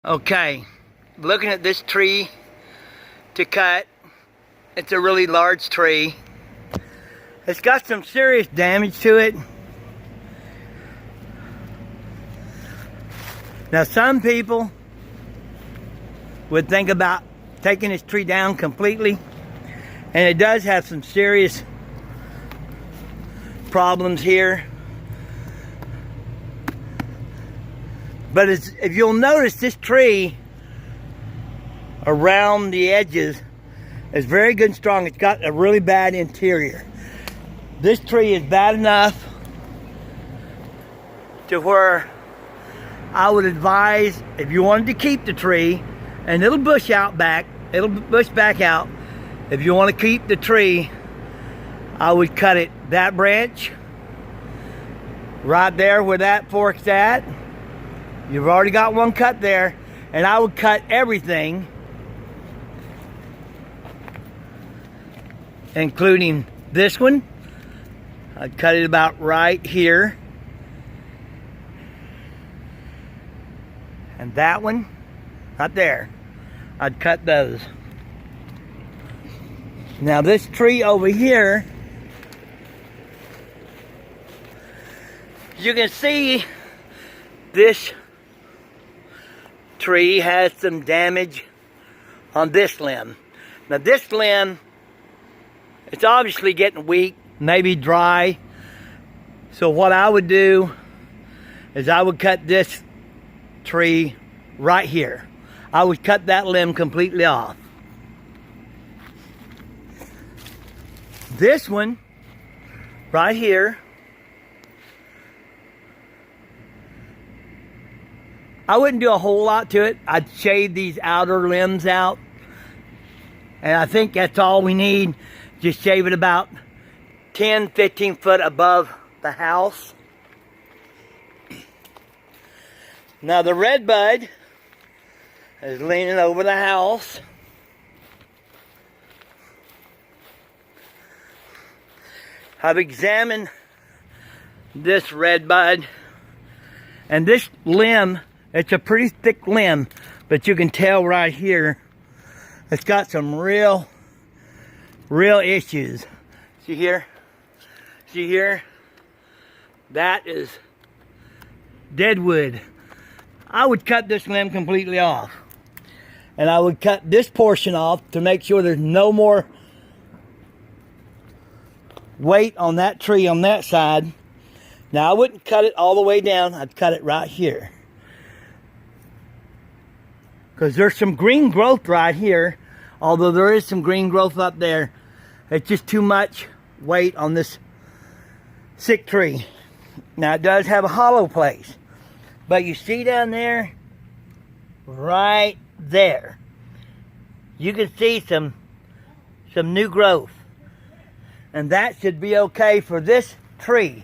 Okay, looking at this tree to cut. It's a really large tree. It's got some serious damage to it. Now some people would think about taking this tree down completely, and it does have some serious problems here. But if you'll notice, this tree around the edges is very good and strong. It's got a really bad interior. This tree is bad enough to where I would advise, if you wanted to keep the tree, and it'll bush back out. If you want to keep the tree, I would cut it, that branch right there where that fork's at. You've already got one cut there, and I would cut everything, including this one. I'd cut it about right here. And that one, right there. I'd cut those. Now this tree over here, you can see this tree has some damage on this limb. Now this limb, it's obviously getting weak, maybe dry. So what I would do is I would cut this tree right here. I would cut that limb completely off. This one right here, I wouldn't do a whole lot to it. I'd shave these outer limbs out, and I think that's all we need. Just shave it about 10-15 foot above the house. Now the redbud is leaning over the house. I've examined this redbud, and this limb, it's a pretty thick limb, but you can tell right here it's got some real issues. See here? See here? That is dead wood. I would cut this limb completely off. And I would cut this portion off to make sure there's no more weight on that tree on that side. Now I wouldn't cut it all the way down. I'd cut it right here, because there's some green growth right here. Although there is some green growth up there, it's just too much weight on this sick tree. Now it does have a hollow place, but you see down there, right there, you can see some new growth, and that should be okay for this tree.